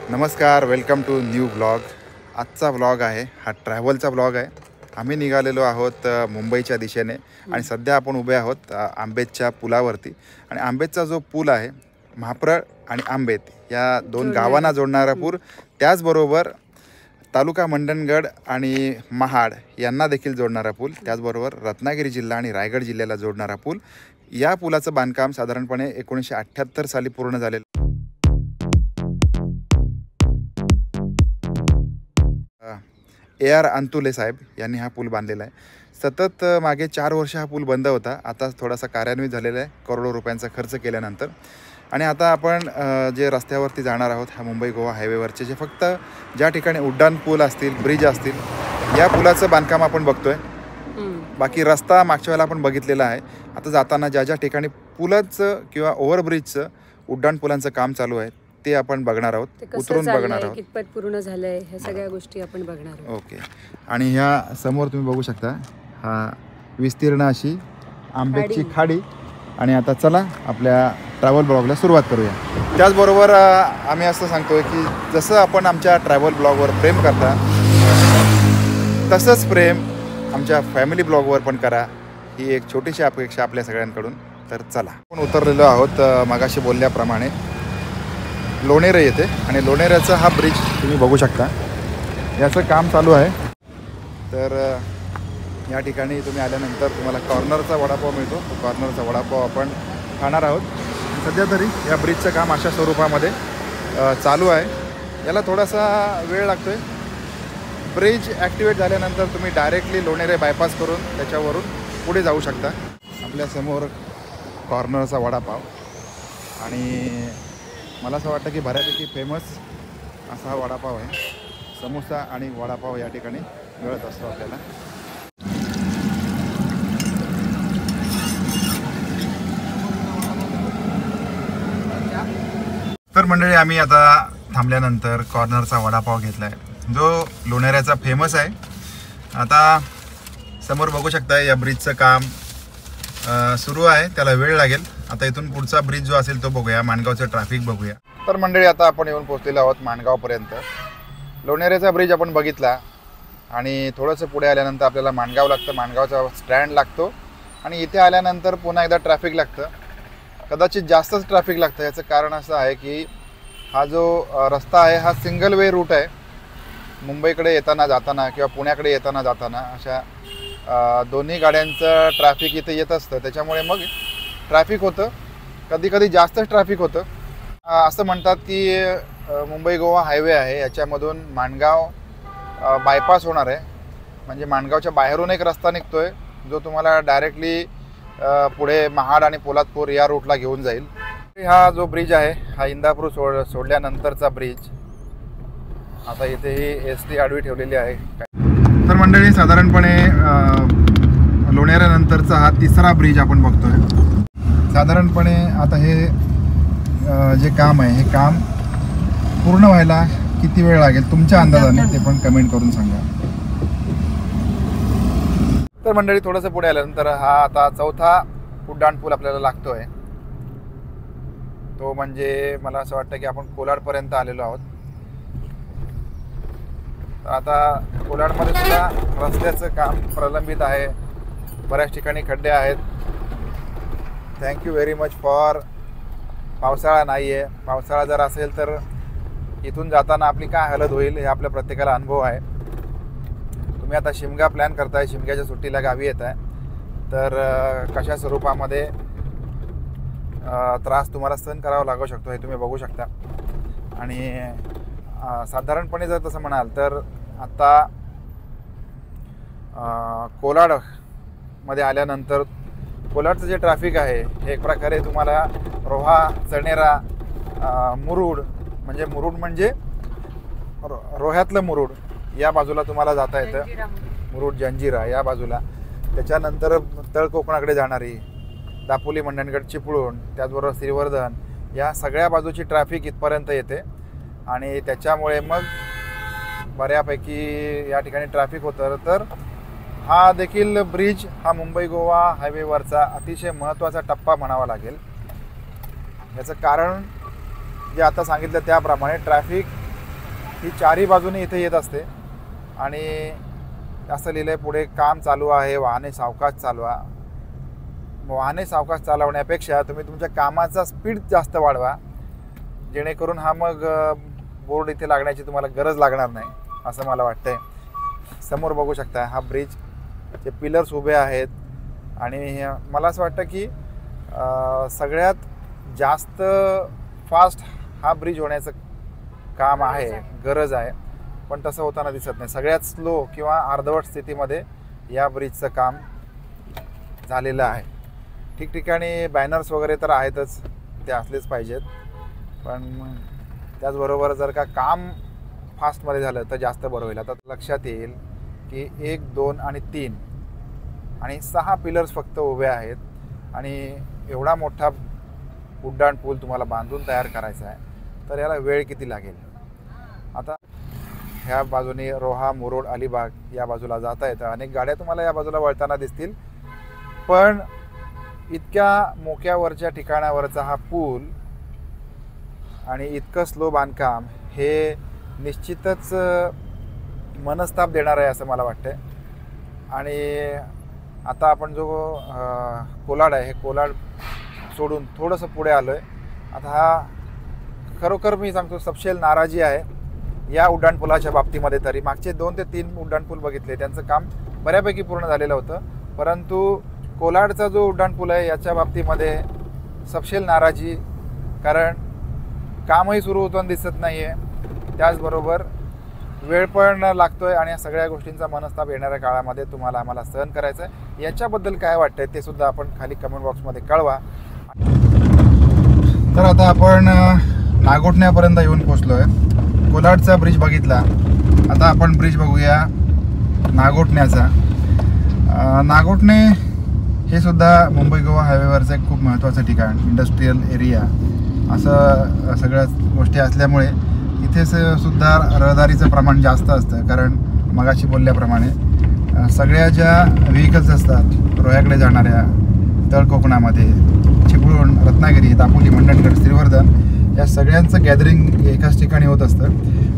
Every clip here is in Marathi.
नमस्कार, वेलकम टू न्यू ब्लॉग. आजचा ब्लॉग आहे हा ट्रॅव्हलचा ब्लॉग आहे. आम्ही निघालेलो आहोत मुंबईच्या दिशेने आणि सध्या आपण उभे आहोत आंबेतच्या पुलावरती. आणि आंबेतचा जो पूल आहे म्हाप्रळ आणि आंबेत या दोन गावांना जोडणारा पूल, त्याचबरोबर तालुका मंडणगड आणि महाड यांना देखील जोडणारा पूल, त्याचबरोबर रत्नागिरी जिल्हा आणि रायगड जिल्ह्याला जोडणारा पूल. या पुलाचं बांधकाम साधारणपणे 1978 साली पूर्ण झालेलं. AR अंतुले साहेब यांनी हा पूल बांधलेला आहे. सतत मागे 4 वर्ष हा पूल बंद होता. आता थोडासा कार्यान्वित झालेला आहे करोडो रुपयांचा खर्च केल्यानंतर. आणि आता आपण जे रस्त्यावरती जाणार आहोत हा मुंबई गोवा हायवेवरचे जे फक्त ज्या ठिकाणी उड्डाण पूल असतील, ब्रिज असतील, या पुलाचं बांधकाम आपण बघतोय. बाकी रस्ता मागच्या वेळेला आपण बघितलेला आहे. आता जाताना ज्या ज्या ठिकाणी पुलाचं किंवा ओव्हरब्रिजचं उड्डाण पुलांचं काम चालू आहे ते आपण बघणार आहोत, उतरून बघणार आहोत, कितपत पूर्ण झालंय ह्या सगळ्या गोष्टी आपण बघणार आहोत. ओके. आणि ह्या समोर तुम्ही बघू शकता हा विस्तीर्ण अशी आंबेची खाडी. आणि आता चला आपल्या ट्रॅव्हल ब्लॉगला सुरुवात करूया. त्याचबरोबर आम्ही असं सांगतोय की जसं आपण आमच्या ट्रॅव्हल ब्लॉगवर प्रेम करता तसंच प्रेम आमच्या फॅमिली ब्लॉगवर पण करा, ही एक छोटीशी अपेक्षा आपल्या सगळ्यांकडून. तर चला, आपण उतरलेलो आहोत मगाशी बोलल्याप्रमाणे लोणेरे येथे. आणि लोणेऱ्याचा हा ब्रिज तुम्ही बघू शकता, याचं काम चालू आहे. तर या ठिकाणी तुम्ही आल्यानंतर तुम्हाला कॉर्नरचा वडापाव मिळतो. तो कॉर्नरचा वडापाव आपण खाणार आहोत. सध्या तरी या ब्रिजचं काम अशा स्वरूपामध्ये चालू आहे. याला थोडासा वेळ लागतो आहे. ब्रिज ॲक्टिवेट झाल्यानंतर तुम्ही डायरेक्टली लोणेरे बायपास करून त्याच्यावरून पुढे जाऊ शकता. आपल्यासमोर कॉर्नरचा वडापाव, आणि मला असं वाटतं की बऱ्यापैकी फेमस असा हा वडापाव आहे. समोसा आणि वडापाव या ठिकाणी मिळत असतो आपल्याला. तर मंडळी, आम्ही आता थांबल्यानंतर कॉर्नरचा वडापाव घेतला आहे जो लोणेऱ्याचा फेमस आहे. आता समोर बघू शकता या ब्रिजचं काम सुरू आहे, त्याला वेळ लागेल. आता इथून पुढचा ब्रिज जो असेल तो बघूया, माणगावचं ट्रॅफिक बघूया. तर मंडळी, आता आपण येऊन पोहोचलेलो आहोत माणगावपर्यंत. लोणेऱ्याचा ब्रिज आपण बघितला आणि थोडंसं पुढे आल्यानंतर आपल्याला माणगाव लागतं, माणगावचा स्टँड लागतो. आणि इथे आल्यानंतर पुन्हा एकदा ट्रॅफिक लागतं, कदाचित जास्तच ट्रॅफिक लागतं. याचं कारण असं आहे की हा जो रस्ता आहे हा सिंगल वे रूट आहे. मुंबईकडे येताना जाताना किंवा पुण्याकडे येताना जाताना अशा दोन्ही गाड्यांचं ट्रॅफिक इथे येत असतं. त्याच्यामुळे मग ट्रॅफिक होतं, कधी कधी जास्तच ट्रॅफिक होतं. असं म्हणतात की मुंबई गोवा हायवे आहे, याच्यामधून माणगाव बायपास होणार आहे. म्हणजे माणगावच्या बाहेरून एक रस्ता निघतो आहे जो तुम्हाला डायरेक्टली पुढे महाड आणि पोलादपूर या रूटला घेऊन जाईल. हा जो ब्रिज आहे हा इंदापूर सोडल्यानंतरचा ब्रिज. आता इथे ही ST आडवी ठेवलेली आहे. तर मंडळी, साधारणपणे लोणेऱ्यानंतरचा हा तिसरा ब्रिज आपण बघतोय. साधारणपणे आता हे जे काम आहे हे काम पूर्ण व्हायला किती वेळ लागेल तुमच्या अंदाजाने ते पण कमेंट करून सांगा. तर मंडळी, थोडंसं पुढे आल्यानंतर हा आता चौथा उड्डाण पूल आपल्याला लागतोय. तो म्हणजे मला असं वाटतं की आपण कोलाडपर्यंत आलेलो आहोत. आता कोलाडमध्ये सुद्धा रस्त्याचं काम प्रलंबित आहे, बऱ्याच ठिकाणी खड्डे आहेत. Thank you very much for. पावसाळा नाही आहे. पावसाळा जर असेल तर इथून जाताना आपली काय हालत होईल हे आपल्या प्रत्येकाला अनुभव आहे. तुम्ही आता शिमगा प्लॅन करताय, शिमग्याच्या सुट्टीला गावी येत आहे, तर कशा स्वरूपामध्ये त्रास तुम्हाला सहन करावा लागू शकतो हे तुम्ही बघू शकता. आणि साधारणपणे जर तसं म्हणाल तर आता कोलाडमध्ये आल्यानंतर कोलाडचं जे ट्रॅफिक आहे हे एक प्रकारे तुम्हाला रोहा, चणेरा, मुरुड म्हणजे रोह्यातलं मुरुड या बाजूला तुम्हाला जाता येतं. मुरुड, जंजिरा या बाजूला. त्याच्यानंतर तळ कोकणाकडे जाणारी दापोली, मंडणगड, चिपळूण, त्याचबरोबर श्रीवर्धन या सगळ्या बाजूची ट्रॅफिक इथपर्यंत येते. आणि त्याच्यामुळे मग बऱ्यापैकी या ठिकाणी ट्रॅफिक होतं. तर हा देखील ब्रिज हा मुंबई गोवा हायवेवरचा अतिशय महत्त्वाचा टप्पा म्हणावा लागेल. याचं कारण जे आता सांगितलं त्याप्रमाणे ट्रॅफिक ही चारही बाजूने इथे येत असते आणि असं लिहिलंय पुढे काम चालू आहे, वाहने सावकाश चालवा. वाहने सावकाश चालवण्यापेक्षा तुम्ही तुमच्या कामाचा स्पीड जास्त वाढवा, जेणेकरून हा मग बोर्ड इथे लागण्याची तुम्हाला गरज लागणार नाही असं मला वाटतंय. समोर बघू शकता हा ब्रिजचे पिलर्स उभे आहेत आणि मला असं वाटतं की सगळ्यात जास्त फास्ट हा ब्रिज होण्याचं काम आहे, गरज आहे, पण तसं होताना दिसत नाही. सगळ्यात स्लो किंवा अर्धवट स्थितीमध्ये या ब्रिजचं काम झालेलं आहे. ठिकठिकाणी बॅनर्स वगैरे तर आहेतच, ते असलेच पाहिजेत, पण त्याचबरोबर जर का काम फास्टमध्ये झालं तर जास्त बरं होईल. आता लक्षात येईल की 1, 2 आणि 3 आणि 6 पिलर्स फक्त उभे आहेत आणि एवढा मोठा उड्डाण पूल तुम्हाला बांधून तयार करायचा आहे, तर याला वेळ किती लागेल. आता ह्या बाजूने रोहा, मुरुड, अलिबाग या बाजूला जाता येतं. अनेक गाड्या तुम्हाला या बाजूला वळताना दिसतील, पण इतक्या मोक्यावरच्या ठिकाणावरचा हा पूल आणि इतकं स्लो बांधकाम हे निश्चितच मनस्ताप देणार आहे असं मला वाटतं. आणि आता आपण जो कोलाड आहे, हे कोलाड सोडून थोडंसं पुढे आलो आहे. आता हा खरोखर मी सांगतो सपशेल नाराजी आहे या उड्डाणपुलाच्या बाबतीमध्ये. तरी मागचे 2 ते 3 उड्डाणपूल बघितले, त्यांचं काम बऱ्यापैकी पूर्ण झालेलं होतं, परंतु कोलाडचा जो उड्डाणपूल आहे याच्या बाबतीमध्ये सपशेल नाराजी, कारण कामही सुरू होताना दिसत नाही आहे, त्याचबरोबर वेळ पण लागतोय आणि या सगळ्या गोष्टींचा मनस्ताप येणाऱ्या काळामध्ये तुम्हाला आम्हाला सहन करायचं आहे. याच्याबद्दल काय वाटतंय ते सुद्धा आपण खाली कमेंट बॉक्समध्ये कळवा. तर आता आपण नागोठण्यापर्यंत येऊन पोचलो आहे. कोलाडचा ब्रिज बघितला, आता आपण ब्रिज बघूया नागोठण्याचा. नागोठणे हे सुद्धा मुंबई गोवा हायवेवरचं एक खूप महत्त्वाचं ठिकाण, इंडस्ट्रीयल एरिया असं सगळ्या गोष्टी असल्यामुळे इथे सुद्धा रहदारीचं प्रमाण जास्त असतं. कारण मगाशी बोलल्याप्रमाणे सगळ्या ज्या व्हेकल्स असतात रोह्याकडे जाणाऱ्या, तळ कोकणामध्ये चिपळूण, रत्नागिरी, दापोली, मंडणगड, श्रीवर्धन या सगळ्यांचं गॅदरिंग एकाच ठिकाणी होत असतं,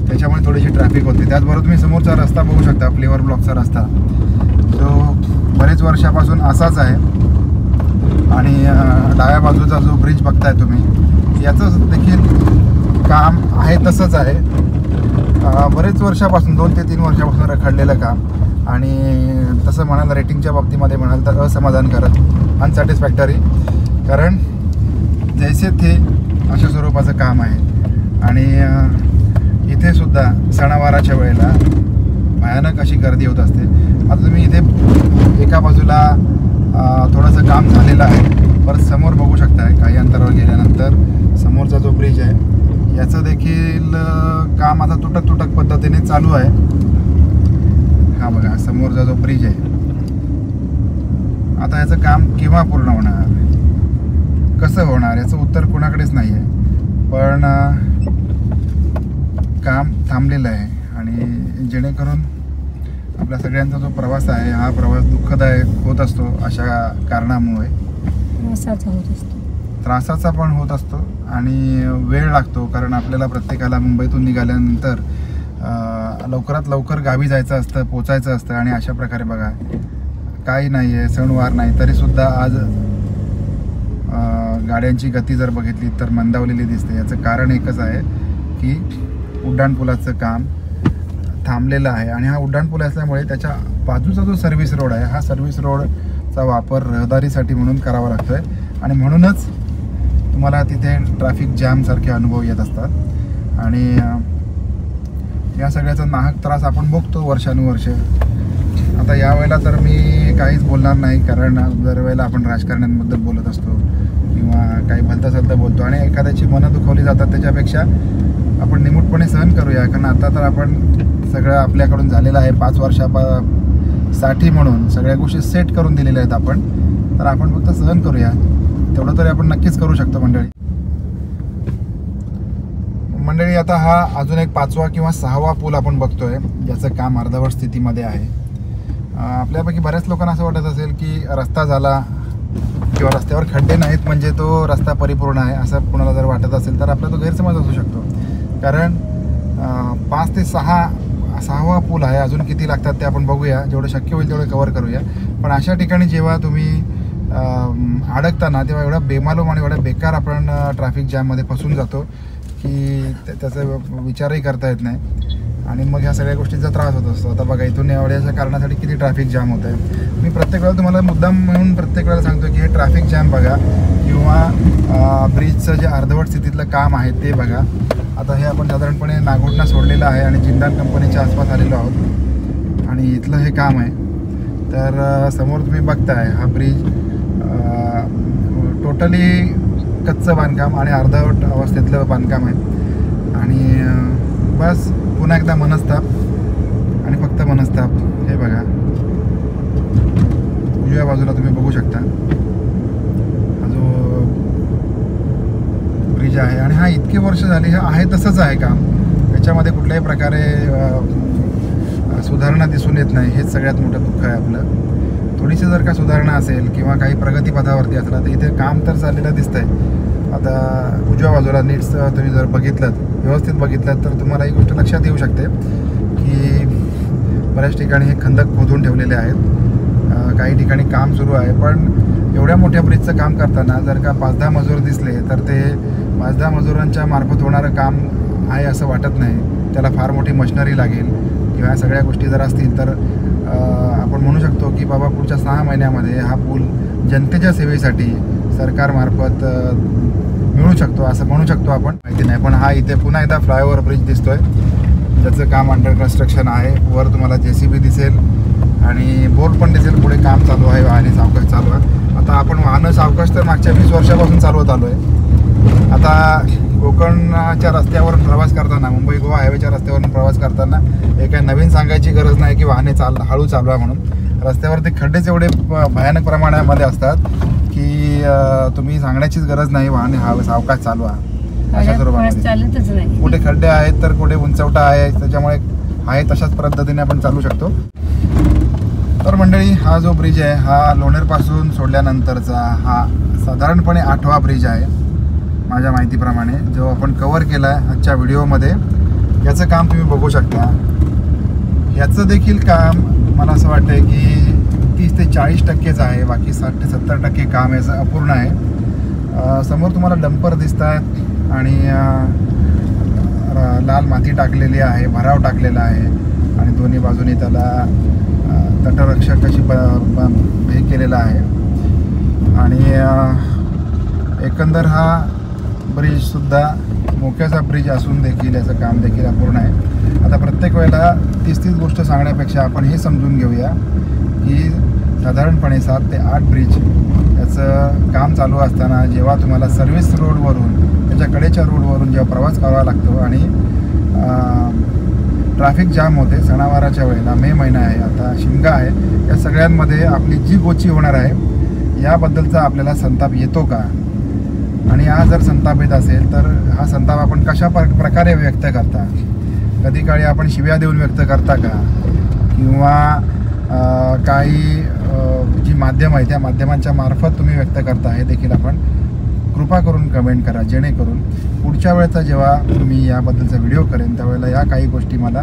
त्याच्यामुळे थोडीशी ट्रॅफिक होते. त्याचबरोबर तुम्ही समोरचा रस्ता बघू शकता, फ्लेवर ब्लॉकचा रस्ता, जो बरेच वर्षापासून असाच आहे. आणि डाव्या बाजूचा जो ब्रिज बघताय तुम्ही, याचं देखील काम आहे तसंच आहे. बरेच वर्षापासून 2 ते 3 वर्षापासून रखडलेलं काम. आणि तसं म्हणाल रेटिंगच्या बाबतीमध्ये म्हणाल तर असमाधानकारक, अनसॅटिस्फॅक्टरी, कारण जैसे थे अशा स्वरूपाचं काम आहे. आणि इथे सुद्धा सणावाराच्या वेळेला भयानक अशी गर्दी होत असते. आता तुम्ही इथे एका बाजूला थोडंसं काम झालेलं आहे, परत समोर बघू शकता काही अंतरावर गेल्यानंतर समोरचा जो ब्रिज आहे याचं देखील काम आता तुटक पद्धतीने चालू आहे. हा बघा समोरचा जो ब्रिज आहे, आता याचं काम केव्हा पूर्ण होणार, कसं होणार याचं उत्तर कुणाकडेच नाही आहे, पण काम थांबलेलं आहे. आणि जेणेकरून आपल्या सगळ्यांचा जो प्रवास आहे हा प्रवास दुःखदायक होत असतो. अशा कारणामुळे त्रासाचा पण होत असतो आणि वेळ लागतो, कारण आपल्याला प्रत्येकाला मुंबईतून निघाल्यानंतर लवकरात लवकर गावी जायचं असतं, पोचायचं असतं. आणि अशा प्रकारे बघा काही नाही आहे, सणवार नाही, तरीसुद्धा आज गाड्यांची गती जर बघितली तर मंदावलेली दिसते. याचं कारण एकच आहे की उड्डाणपुलाचं काम थांबलेलं आहे. आणि हा उड्डाणपूल असल्यामुळे त्याच्या बाजूचा जो सर्व्हिस रोड आहे, हा सर्व्हिस रोडचा वापर रहदारीसाठी म्हणून करावा लागतो आहे. आणि म्हणूनच तुम्हाला तिथे ट्रॅफिक जॅमसारखे अनुभव येत असतात. आणि या सगळ्याचा नाहक त्रास आपण बघतो वर्षानुवर्षे. आता यावेळेला तर मी काहीच बोलणार नाही, कारण दरवेळेला आपण राजकारण्यांबद्दल बोलत असतो किंवा काही भलतं बोलतो आणि एखाद्याची मनं दुखवली जातात. त्याच्यापेक्षा आपण निमूटपणे सहन करूया, कारण आता तर आपण सगळं आपल्याकडून झालेलं आहे. 5 वर्षासाठी म्हणून सगळ्या गोष्टी सेट करून दिलेल्या आहेत आपण, तर आपण फक्त सहन करूया. तेवढं तरी आपण नक्कीच करू शकतो मंडळी. आता हा अजून एक 5वा किंवा 6वा पूल आपण बघतोय, ज्याचं काम अर्धवट स्थितीमध्ये आहे. आपल्यापैकी बऱ्याच लोकांना असं वाटत असेल की रस्ता झाला किंवा रस्त्यावर खड्डे नाहीत म्हणजे तो रस्ता परिपूर्ण आहे, असं कुणाला जर वाटत असेल तर आपला तो गैरसमज असू शकतो. कारण 5 ते 6वा पूल आहे. अजून किती लागतात ते आपण बघूया, जेवढं शक्य होईल तेवढं कव्हर करूया. पण अशा ठिकाणी जेव्हा तुम्ही अडकताना तेव्हा एवढा बेमालूम आणि एवढा बेकार आपण ट्रॅफिक जॅममध्ये फसून जातो की त्याचा विचारही करता येत नाही आणि मग ह्या सगळ्या गोष्टींचा त्रास होत असतो. आता बघा, इथून एवढ्याच्या कारणासाठी किती ट्रॅफिक जॅम होत आहे. मी प्रत्येक वेळेला तुम्हाला मुद्दाम म्हणून प्रत्येक वेळेला सांगतो की हे ट्रॅफिक जॅम बघा किंवा ब्रिजचं जे अर्धवट स्थितीतलं काम आहे ते बघा. आता हे आपण साधारणपणे नागोठणा सोडलेलं आहे आणि जिंदाल कंपनीच्या आसपास आलेलो आहोत आणि इथलं हे काम आहे. तर समोर तुम्ही बघताय हा ब्रिज टोटली कच्चं बांधकाम आणि अर्धवट अवस्थेतलं बांधकाम आहे आणि बस पुन्हा एकदा मनस्ताप आणि फक्त मनस्ताप. हे बघा, उजव्या बाजूला तुम्ही बघू शकता हा जो ब्रिज आहे आणि हा इतकी वर्ष झाली हा आहे तसंच आहे काम. याच्यामध्ये कुठल्याही प्रकारे सुधारणा दिसून येत नाही. हेच सगळ्यात मोठं दुःख आहे आपलं. थोडीशी जर का सुधारणा असेल किंवा काही प्रगतीपथावरती असला तर इथे काम तर चाललेलं दिसतंय. आता उजव्या बाजूला नीट तुम्ही जर बघितलं, व्यवस्थित बघितलं तर तुम्हाला ही गोष्ट लक्षात येऊ शकते की बऱ्याच ठिकाणी हे खंदक खोदून ठेवलेले आहेत. काही ठिकाणी काम सुरू आहे. पण एवढ्या मोठ्या ब्रिजचं काम करताना जर का 5-10 मजूर दिसले तर ते 5-10 मजुरांच्या मार्फत होणारं काम आहे असं वाटत नाही. त्याला फार मोठी मशिनरी लागेल किंवा ह्या सगळ्या गोष्टी जर असतील तर आपण म्हणू शकतो की बाबा पुढच्या 6 महिन्यामध्ये हा पूल जनतेच्या सेवेसाठी सरकारमार्फत मिळू शकतो असं म्हणू शकतो आपण. माहिती नाही, पण हा इथे पुन्हा एकदा फ्लायओव्हर ब्रिज दिसतोय. त्याचं काम अंडर कन्स्ट्रक्शन आहे. वर तुम्हाला JCB दिसेल आणि बोर्ड पण दिसेल पुढे काम चालू आहे, वाहने सावकाश चालू आहे. आता आपण वाहनं सावकाश तर मागच्या 20 वर्षापासून चालवत आलो आहे. आता कोकणच्या रस्त्यावरून प्रवास करताना, मुंबई गोवा हायवेच्या रस्त्यावरून प्रवास करताना हे काही नवीन सांगायची गरज नाही की वाहने हळू चालवा म्हणून. रस्त्यावरती खड्डेच एवढे भयानक प्रमाणामध्ये असतात की तुम्ही सांगण्याचीच गरज नाही वाहने सावकाश चालवा अशा स्वरूपामध्ये. कुठे खड्डे आहेत तर कुठे उंचवटा आहे, त्याच्यामुळे आहे तशाच पद्धतीने आपण चालू शकतो. तर मंडळी, हा जो ब्रिज आहे हा लोणेरपासून सोडल्यानंतरचा हा साधारणपणे 8वा ब्रिज आहे माझ्या माहितीप्रमाणे, जो आपण कव्हर केला आहे आजच्या व्हिडिओमध्ये. याचं काम तुम्ही बघू शकता. याचं देखील काम मला असं वाटतं की 30 ते 40% आहे. बाकी 60 ते 70% काम याचं अपूर्ण आहे. समोर तुम्हाला डंपर दिसत आहेत आणि लाल माती टाकलेली आहे, भराव टाकलेला आहे आणि दोन्ही बाजूनी त्याला तटरक्षक अशी हे केलेलं आहे आणि एकंदर हा ब्रिजसुद्धा मोक्याचा ब्रिज असून देखील याचं काम देखील अपूर्ण आहे. आता प्रत्येक वेळेला 30 गोष्ट सांगण्यापेक्षा आपण हे समजून घेऊया की साधारणपणे 7 ते 8 ब्रिज याचं काम चालू असताना जेव्हा तुम्हाला सर्व्हिस रोडवरून त्याच्या कडेच्या रोडवरून जेव्हा प्रवास करावा लागतो आणि ट्रॅफिक जाम होते सणावाराच्या वेळेला, मे महिना आहे, आता शिमगा आहे, या सगळ्यांमध्ये आपली जी गोची होणार आहे याबद्दलचा आपल्याला संताप येतो का? आणि हा जर संताप येत असेल तर हा संताप आपण कशा प्रकारे व्यक्त करता? कधी काळी आपण शिव्या देऊन व्यक्त करता का? किंवा काही जी माध्यम आहे त्या माध्यमांच्या मार्फत तुम्ही व्यक्त करता? हे देखील आपण कृपा करून कमेंट करा, जेणेकरून पुढच्या वेळेचा जेव्हा मी याबद्दलचा व्हिडिओ करेन त्यावेळेला या काही गोष्टी मला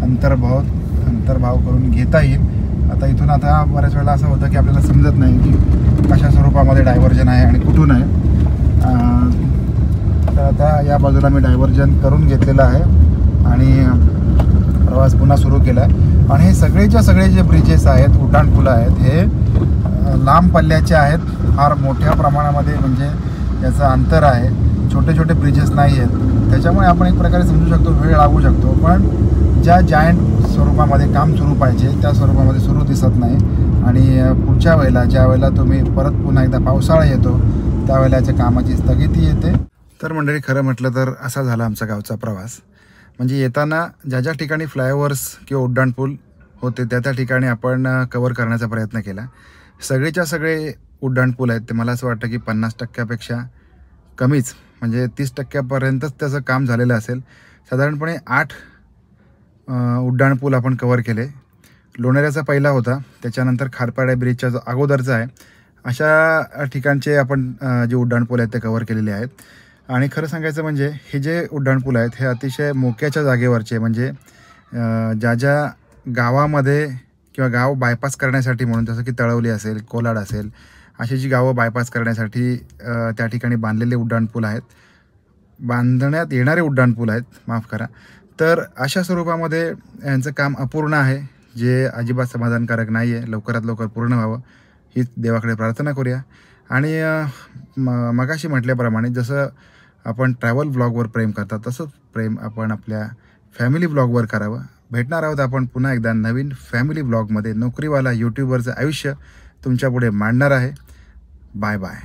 अंतर्भाव करून घेता येईल. आता इथून आता बऱ्याच वेळेला असं होतं की आपल्याला समजत नाही की कशा स्वरूपामध्ये डायव्हर्जन आहे आणि कुठून आहे. तर आता या बाजूला मी डायव्हर्जन करून घेतलेलं आहे आणि प्रवास पुन्हा सुरू केला आहे. आणि हे सगळेच्या सगळे जे ब्रिजेस आहेत, उड्डाणपुलं आहेत, हे लांब पल्ल्याचे आहेत, फार मोठ्या प्रमाणामध्ये म्हणजे याचं अंतर आहे. छोटे छोटे ब्रिजेस नाही आहेत, त्याच्यामुळे आपण एक प्रकारे समजू शकतो वेळ लागू शकतो. पण ज्या जायंट स्वरूपामध्ये काम सुरू पाहिजे त्या स्वरूपामध्ये सुरू दिसत नाही. आणि पुढच्या वेळेला ज्या वेळेला तुम्ही परत पुन्हा एकदा पावसाळा येतो त्यावेळेला याच्या कामाची स्थगिती येते. तर मंडळी, खरं म्हटलं तर असा झाला आमचा गावचा प्रवास. म्हणजे येताना ज्या ज्या ठिकाणी फ्लायओव्हर्स किंवा उड्डाणपूल होते त्या ठिकाणी आपण कव्हर करण्याचा प्रयत्न केला. सगळेच्या सगळे उड्डाणपूल आहेत ते मला असं वाटतं की 50%पेक्षा कमीच, म्हणजे 30%पर्यंतच त्याचं काम झालेलं असेल. साधारणपणे 8 उड्डाणपूल आपण कव्हर केले. लोणेऱ्याचा पहिला होता, त्याच्यानंतर खारपाडा ब्रिजच्या जो अगोदरचा आहे, अशा ठिकाणचे आपण जे उड्डाणपूल आहेत ते कव्हर केलेले आहेत. आणि खरं सांगायचं म्हणजे हे जे उड्डाणपूल आहेत हे अतिशय मोक्याच्या जागेवरचे, म्हणजे ज्या ज्या गावामध्ये किंवा गाव बायपास करण्यासाठी म्हणून, जसं की तळवली असेल, कोलाड असेल, अशी जी गावं बायपास करण्यासाठी त्या ठिकाणी बांधलेले उड्डाणपूल आहेत, बांधण्यात येणारे उड्डाणपूल आहेत, माफ करा. तर अशा स्वरूपामध्ये यांचं काम अपूर्ण आहे, जे अजिबात समाधानकारक नाही आहे. लवकरात लवकर पूर्ण व्हावं हीच देवाकडे प्रार्थना करूया. आणि मगाशी म्हटल्याप्रमाणे जसं आपण ट्रॅव्हल ब्लॉगवर प्रेम करतात तसंच प्रेम आपण आपल्या फॅमिली ब्लॉगवर करावं. भेटणार आहोत आपण पुन्हा एकदा नवीन फॅमिली ब्लॉगमध्ये. नोकरीवाला यूट्यूबरचं आयुष्य तुमच्यापुढे मांडणार आहे. Bye bye.